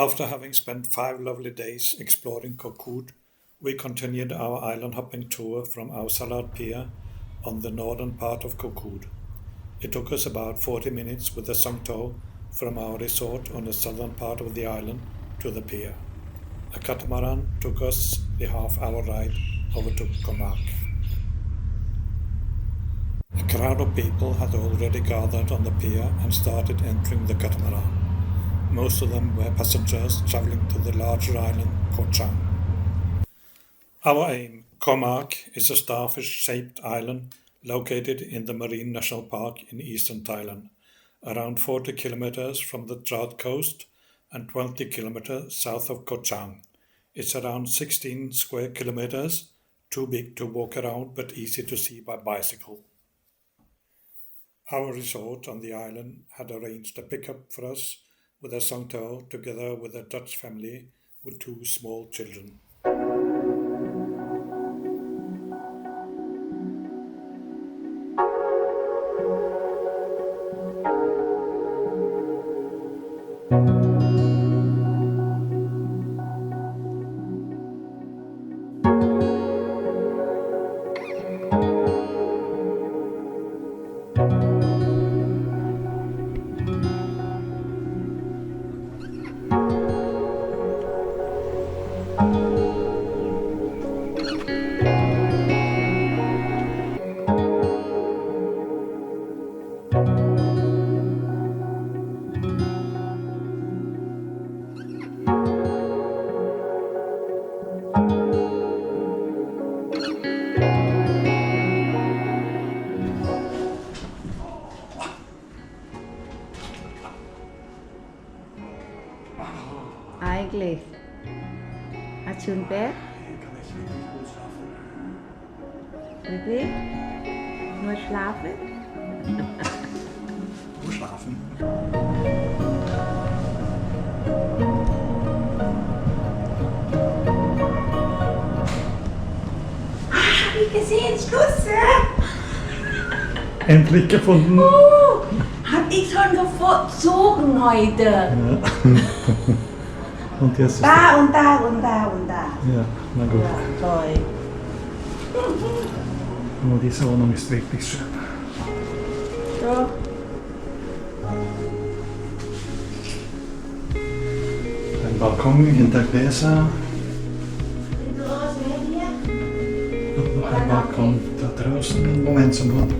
After having spent 5 lovely days exploring Koh Kood, we continued our island hopping tour from Ao Salat pier on the northern part of Koh Kood. It took us about 40 minutes with the songtow from our resort on the southern part of the island to the pier. A catamaran took us the half-hour ride over to Koh Mak. A crowd of people had already gathered on the pier and started entering the catamaran. Most of them were passengers travelling to the larger island Koh Chang. Our aim, Koh Mak, is a starfish-shaped island located in the Marine National Park in eastern Thailand, around 40 kilometers from the Trout Coast and 20 kilometers south of Koh Chang. It's around 16 square kilometers, too big to walk around but easy to see by bicycle. Our resort on the island had arranged a pickup for us with a songtow together with a Dutch family with 2 small children. Eigentlich. Hast du ein Bett? Wirklich? Nur schlafen? Nur schlafen. Hab ich gesehen, Schluss! Endlich gefunden! Hab ich schon gezogen heute! Ja. Und jetzt ist Da und da und da und da. Ja, na gut. Ja, toll. Oh, diese Wohnung ist wirklich schön. So. Ein Balkon hinter Gläser. Und noch ein Balkon da draußen. Moment, sofort.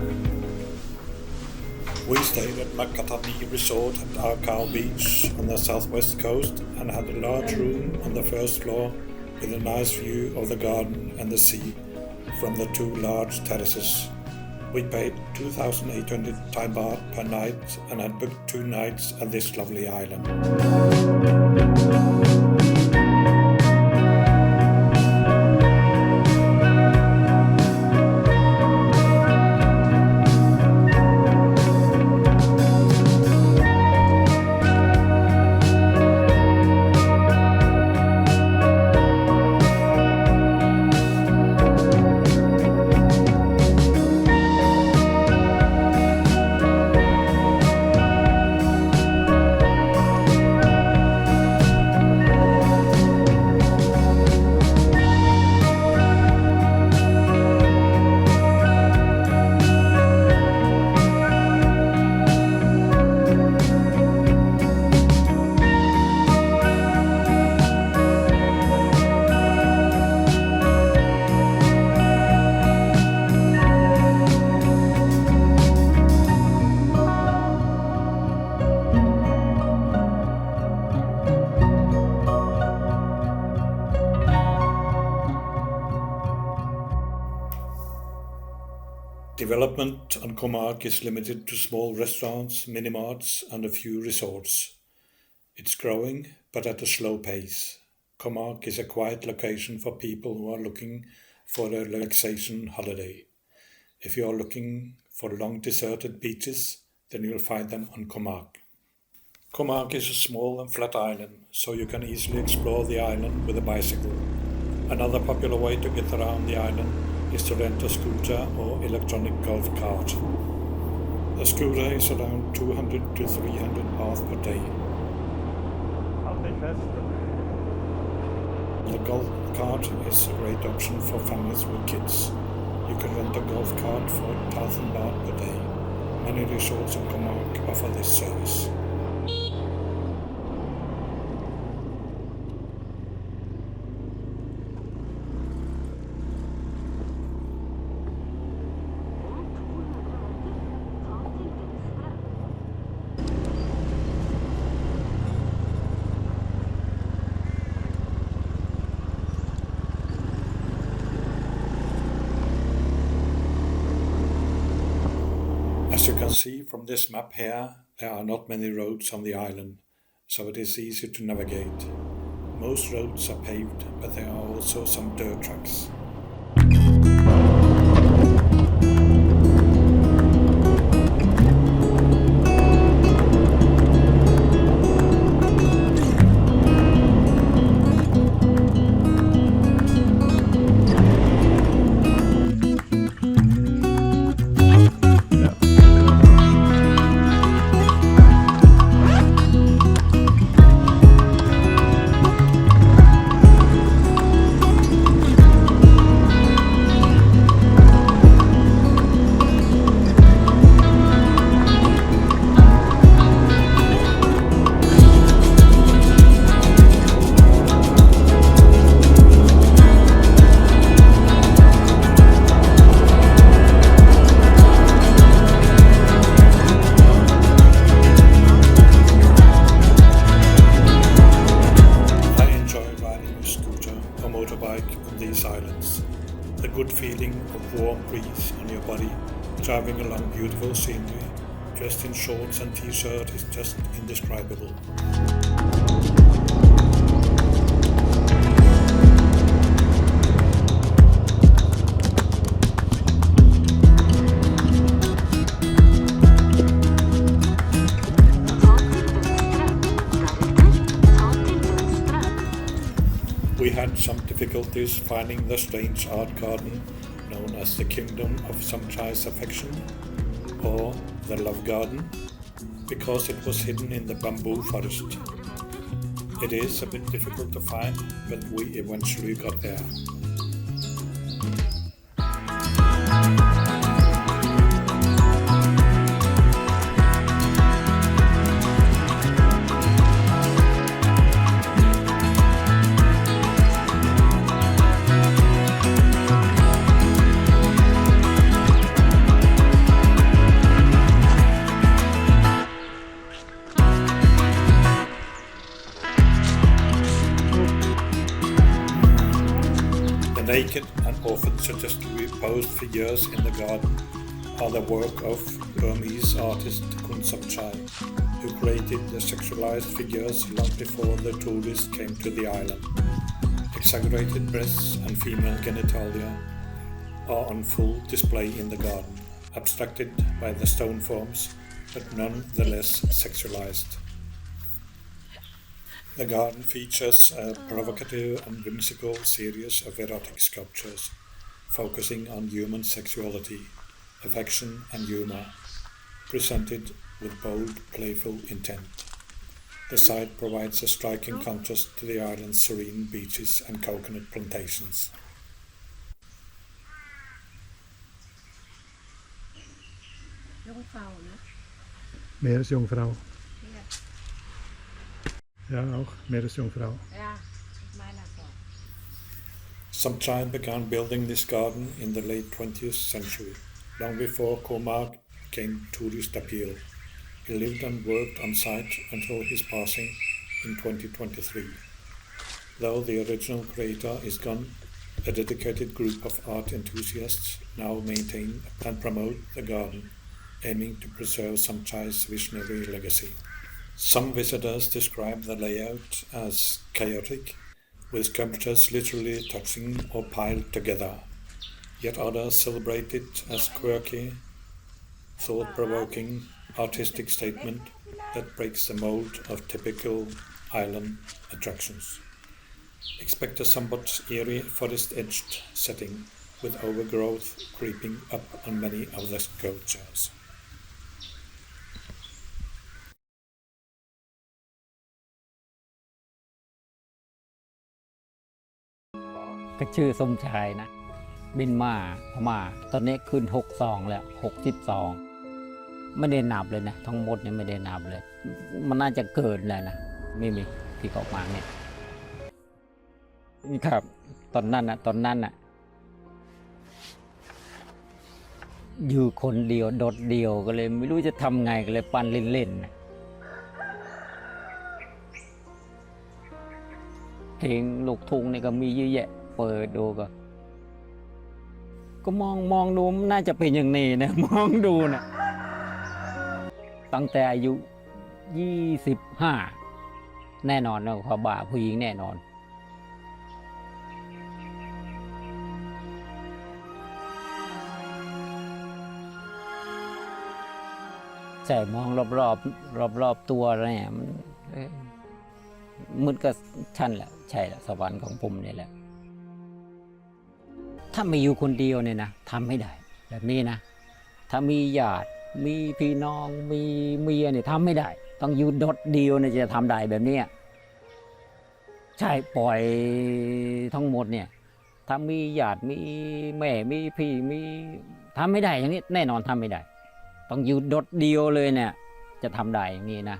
We stayed at Makathanee Resort at Ao Kao beach on the southwest coast and had a large room on the first floor with a nice view of the garden and the sea from the 2 large terraces. We paid 2,800 Thai baht per night and had booked 2 nights at this lovely island. Development on Koh Mak is limited to small restaurants, mini-marts and a few resorts. It's growing, but at a slow pace. Koh Mak is a quiet location for people who are looking for a relaxation holiday. If you are looking for long deserted beaches, then you'll find them on Koh Mak. Koh Mak is a small and flat island, so you can easily explore the island with a bicycle. Another popular way to get around the island is to rent a scooter or electronic golf cart. The scooter is around 200 to 300 baht per day. The golf cart is a great option for families with kids. You can rent a golf cart for 1,000 baht per day. Many resorts in Koh Mak offer this service. As you can see from this map here, there are not many roads on the island, so it is easy to navigate. Most roads are paved, but there are also some dirt tracks. These islands. The good feeling of warm breeze on your body, driving along beautiful scenery, dressed in shorts and t-shirt is just indescribable. We had some difficulties finding the strange art garden known as the Kingdom of Somchai's Affection, or the Love Garden, because it was hidden in the bamboo forest. It is a bit difficult to find, but we eventually got there. Naked and often suggestively posed figures in the garden are the work of Burmese artist Khun Somchai, who created the sexualized figures long before the tourists came to the island. Exaggerated breasts and female genitalia are on full display in the garden, abstracted by the stone forms, but nonetheless sexualized. The garden features a provocative and whimsical series of erotic sculptures, focusing on human sexuality, affection and humor, presented with bold, playful intent. The site provides a striking contrast to the island's serene beaches and coconut plantations. Jungfrau, ne? Meeresjungfrau. Ja. Ja, auch Meeresjungfrau. Ja, meiner so. Somchai began building this garden in the late 20th century, long before Koh Mak became tourist appeal. He lived and worked on site until his passing in 2023. Though the original creator is gone, a dedicated group of art enthusiasts now maintain and promote the garden, aiming to preserve Somchai's visionary legacy. Some visitors describe the layout as chaotic, with sculptures literally touching or piled together. Yet others celebrate it as quirky, thought-provoking, artistic statement that breaks the mold of typical island attractions. Expect a somewhat eerie forest-edged setting with overgrowth creeping up on many of the sculptures. ก็ชื่อสมชายนะบินมาพม่าตอนนี้ขึ้น62แล้ว62ไม่ได้นับเลยนะทั้งหมดเนี่ยไม่ได้นับเลยมันน่าจะเกินแล้วนะไม่มีที่เขามาเนี่ยนี่ครับตอนนั้นน่ะอยู่คนเดียวโดดเดียวก็เลยไม่รู้จะทำไงก็เลยปั้นเล่นๆนะเพลงลูกทุ่งนี่ก็มีเยอะแยะเปิดดูก็มองดูน่าจะเป็นอย่างนี้นะมองดูนะตั้งแต่อายุ25แน่นอนนะความบ้าผู้หญิงแน่นอนใช่มองรอบตัวเนี่ยมันก็ชั้นแหละใช่แหละสวรรค์ของผมนี่แหละถ้าไม่อยู่คนเดียวเนี่ยนะทำไม่ได้แบบนี้นะถ้ามีญาติมีพี่น้องมีเมียเนี่ยทำไม่ได้ต้องอยู่โดดเดียวเนี่ยจะทำได้แบบนี้ใช่ปล่อยทั้งหมดเนี่ยถ้ามีญาติมีแม่มีพี่มีทำไม่ได้อย่างนี้แน่นอนทำไม่ได้ต้องอยู่โดดเดียวเลยเนี่ยจะทำได้อย่างนี้นะ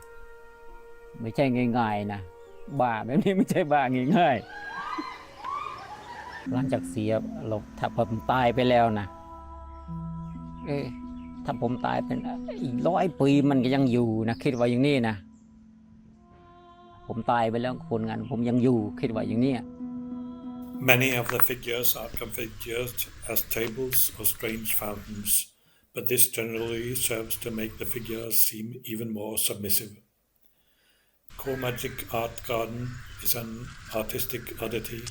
ไม่ใช่ง่ายๆนะบ้าแบบนี้ไม่ใช่บ้าง่ายๆหลังจากเสียเราถ้าผมตายไปแล้วนะถ้าผมตายเป็นอีก100 ปีมันก็ยังอยู่นะคิดว่าอย่างนี้นะผมตายไปแล้วคนงานผมยังอยู่คิดว่าอย่างนี้ Many of the figures are configured as tables or strange fountains, but this generally serves to make the figures seem even more submissive. Koh Magic Art Garden is an artistic oddity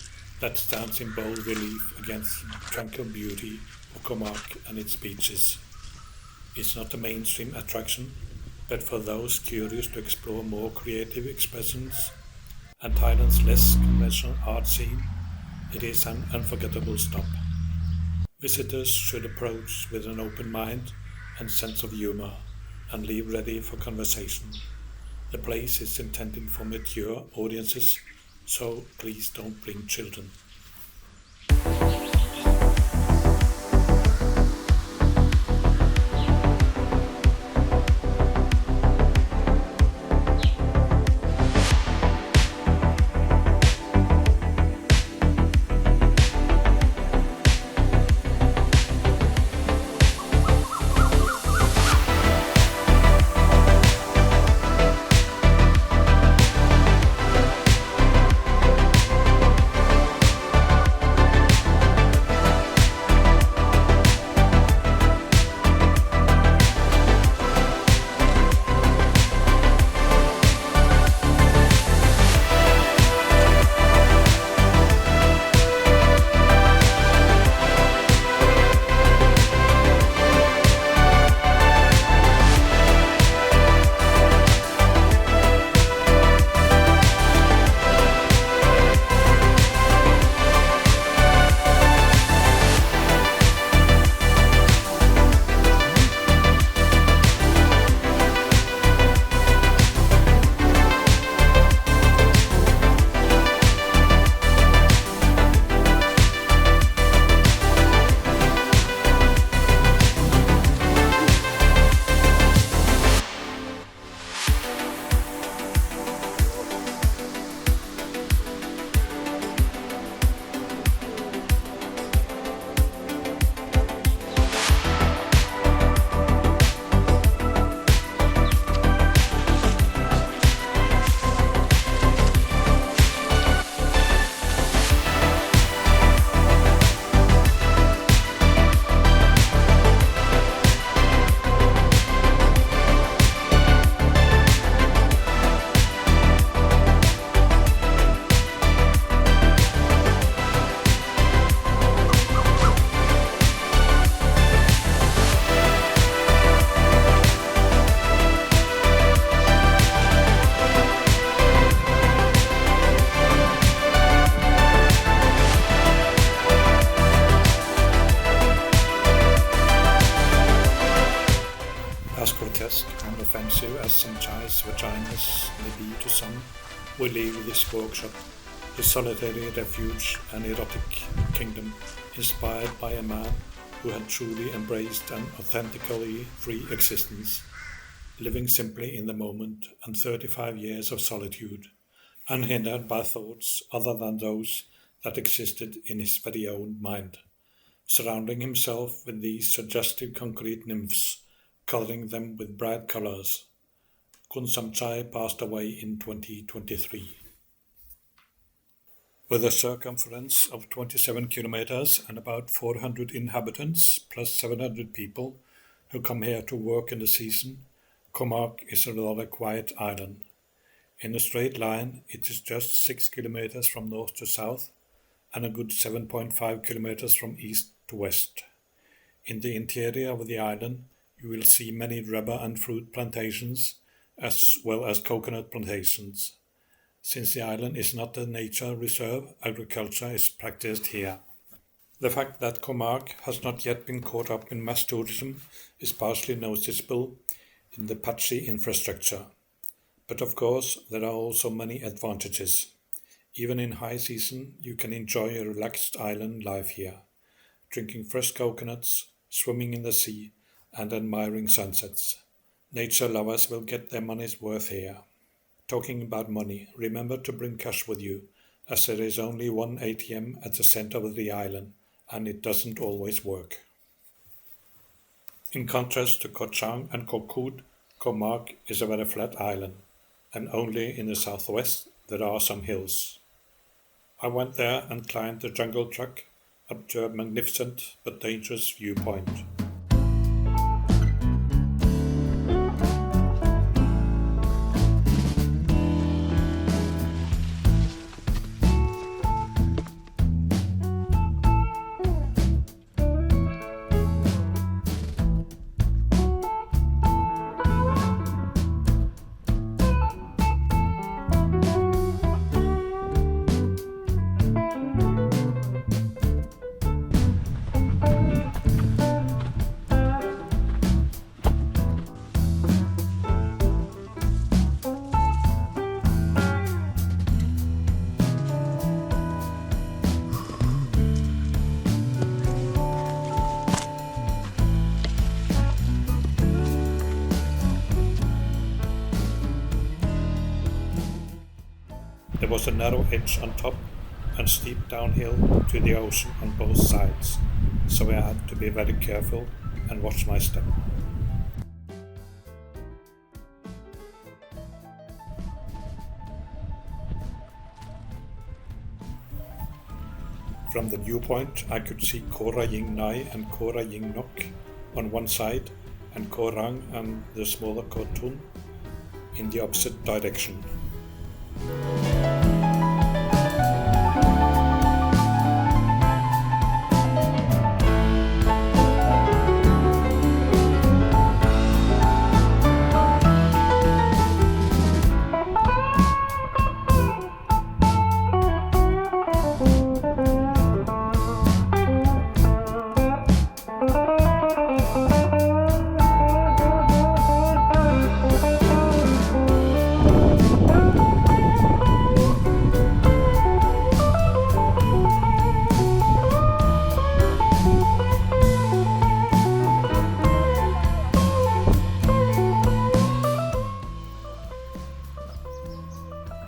that stands in bold relief against the tranquil beauty of Koh Mak and its beaches. It's not a mainstream attraction, but for those curious to explore more creative expressions and Thailand's less conventional art scene, it is an unforgettable stop. Visitors should approach with an open mind and sense of humor and leave ready for conversation. The place is intended for mature audiences, so please don't bring children. Somchai's vaginas may be to some, we leave this workshop the solitary refuge and erotic kingdom inspired by a man who had truly embraced an authentically free existence, living simply in the moment and 35 years of solitude, unhindered by thoughts other than those that existed in his very own mind, surrounding himself with these suggestive concrete nymphs, coloring them with bright colors. Khun Somchai passed away in 2023. With a circumference of 27 kilometers and about 400 inhabitants plus 700 people who come here to work in the season, Koh Mak is a rather quiet island. In a straight line, it is just 6 kilometers from north to south and a good 7.5 kilometers from east to west. In the interior of the island, you will see many rubber and fruit plantations as well as coconut plantations. Since the island is not a nature reserve, agriculture is practiced here. The fact that Koh Mak has not yet been caught up in mass tourism is partially noticeable in the patchy infrastructure. But of course, there are also many advantages. Even in high season, you can enjoy a relaxed island life here, drinking fresh coconuts, swimming in the sea, and admiring sunsets. Nature lovers will get their money's worth here. Talking about money, remember to bring cash with you, as there is only one ATM at the center of the island, and it doesn't always work. In contrast to Koh Chang and Koh Kood, Koh Mak is a very flat island, and only in the southwest there are some hills. I went there and climbed the jungle truck up to a magnificent but dangerous viewpoint. There was a narrow edge on top and steep downhill to the ocean on both sides, so I had to be very careful and watch my step. From the viewpoint, I could see Koh Raying Nai and Koh Raying Nok on one side and Koh Rang and the smaller Koh Tun in the opposite direction.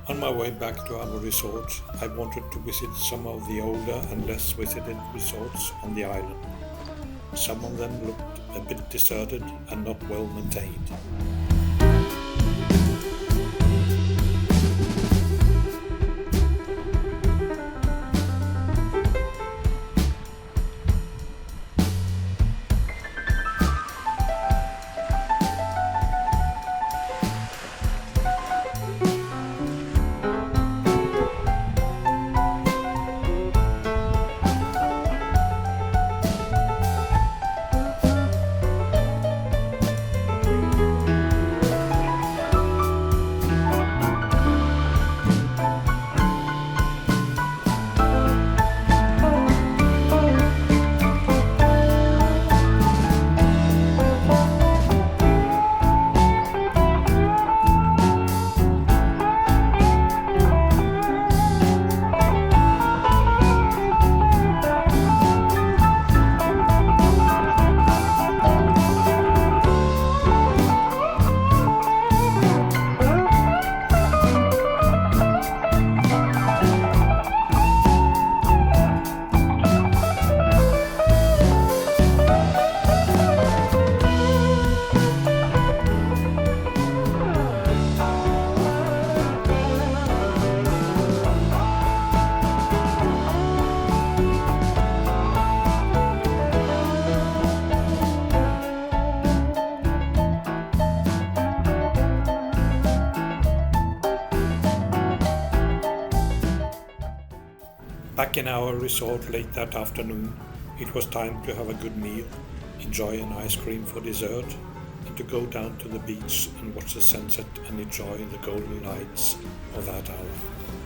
On my way back to our resort, I wanted to visit some of the older and less visited resorts on the island. Some of them looked a bit deserted and not well maintained. Back in our resort late that afternoon, it was time to have a good meal, enjoy an ice cream for dessert, and to go down to the beach and watch the sunset and enjoy the golden lights of that hour.